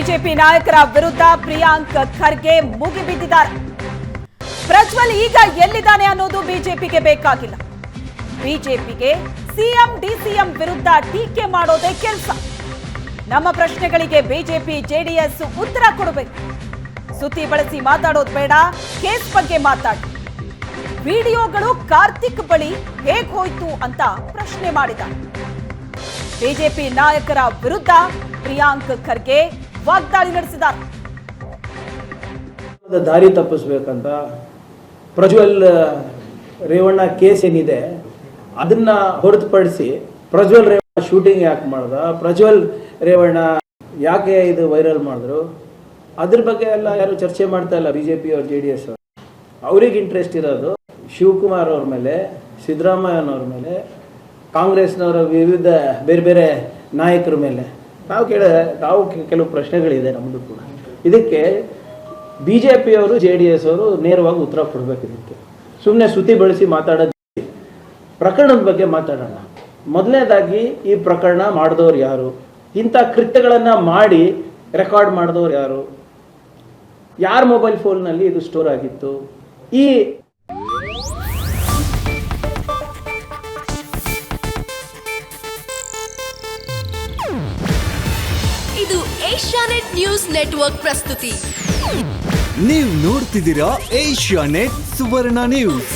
BJP ನಾಯಕರ ವಿರುದ್ಧ ಪ್ರಿಯಾಂಕ್ ಖರ್ಗೆ ಮುಗಿಬಿದ್ದಿದ್ದಾರೆ. ಪ್ರಜ್ವಲ್ ಈಗ ಎಲ್ಲಿದ್ದಾನೆ ಅನ್ನೋದು ಬಿಜೆಪಿಗೆ ಬೇಕಾಗಿಲ್ಲ. ಬಿಜೆಪಿಗೆ ಸಿಎಂ ಡಿಸಿಎಂ ವಿರುದ್ಧ ಟೀಕೆ ಮಾಡೋದೇ ಕೆಲಸ. ನಮ್ಮ ಪ್ರಶ್ನೆಗಳಿಗೆ ಬಿಜೆಪಿ ಜೆಡಿಎಸ್ ಉತ್ತರ ಕೊಡಬೇಕು. ಸುದ್ದಿ ಬಳಸಿ ಮಾತಾಡೋದು ಬೇಡ, ಕೇಸ್ ಬಗ್ಗೆ ಮಾತಾಡಿ. ವಿಡಿಯೋಗಳು ಕಾರ್ತಿಕ್ ಬಳಿ ಹೇಗೆ ಹೋಯ್ತು ಅಂತ ಪ್ರಶ್ನೆ ಮಾಡಿದ್ದಾರೆ. ಬಿಜೆಪಿ ನಾಯಕರ ವಿರುದ್ಧ ಪ್ರಿಯಾಂಕ್ ಖರ್ಗೆ ವಾಗ್ದಾಳಿ ನಡೆಸಿದ್ದಾರೆ. ದಾರಿ ತಪ್ಪಿಸ್ಬೇಕಂತ ಪ್ರಜ್ವಲ್ ರೇವಣ್ಣ ಕೇಸ್ ಏನಿದೆ ಅದನ್ನ ಹೊರತುಪಡಿಸಿ ಪ್ರಜ್ವಲ್ ರೇವಣ್ಣ ಶೂಟಿಂಗ್ ಯಾಕೆ ಮಾಡ್ದ, ಪ್ರಜ್ವಲ್ ರೇವಣ್ಣ ಯಾಕೆ ಇದು ವೈರಲ್ ಮಾಡಿದ್ರು, ಅದ್ರ ಬಗ್ಗೆ ಎಲ್ಲ ಯಾರು ಚರ್ಚೆ ಮಾಡ್ತಾ ಇಲ್ಲ. ಬಿಜೆಪಿ ಅವ್ರ JDS ಅವ್ರಿಗೆ ಇಂಟ್ರೆಸ್ಟ್ ಇರೋದು ಶಿವಕುಮಾರ್ ಅವ್ರ ಮೇಲೆ, ಸಿದ್ದರಾಮಯ್ಯನವ್ರ ಮೇಲೆ, ಕಾಂಗ್ರೆಸ್ನವರ ವಿವಿಧ ಬೇರೆ ಬೇರೆ ನಾಯಕರ ಮೇಲೆ. ನಾವು ಕೆಲವು ಪ್ರಶ್ನೆಗಳಿದೆ ನಮ್ಮದು ಕೂಡ. ಇದಕ್ಕೆ ಬಿಜೆಪಿಯವರು JDS ಅವರು ನೇರವಾಗಿ ಉತ್ತರ ಕೊಡಬೇಕು. ಇದಕ್ಕೆ ಸುಮ್ಮನೆ ಸುದ್ದಿ ಬಳಸಿ ಮಾತಾಡೋದು. ಪ್ರಕರಣದ ಬಗ್ಗೆ ಮಾತಾಡೋಣ. ಮೊದಲನೇದಾಗಿ ಈ ಪ್ರಕರಣ ಮಾಡಿದವ್ರು ಯಾರು, ಇಂಥ ಕೃತ್ಯಗಳನ್ನು ಮಾಡಿ ರೆಕಾರ್ಡ್ ಮಾಡಿದವ್ರು ಯಾರು, ಯಾರ ಮೊಬೈಲ್ ಫೋನ್ನಲ್ಲಿ ಇದು ಸ್ಟೋರ್ ಆಗಿತ್ತು. ಇದು ಏಷ್ಯಾನೆಟ್ ನ್ಯೂಸ್ ನೆಟ್ವರ್ಕ್ ಪ್ರಸ್ತುತಿ. ನೀವು ನೋಡ್ತಿದ್ದೀರಾ ಏಷ್ಯಾನೆಟ್ ಸುವರ್ಣ ನ್ಯೂಸ್.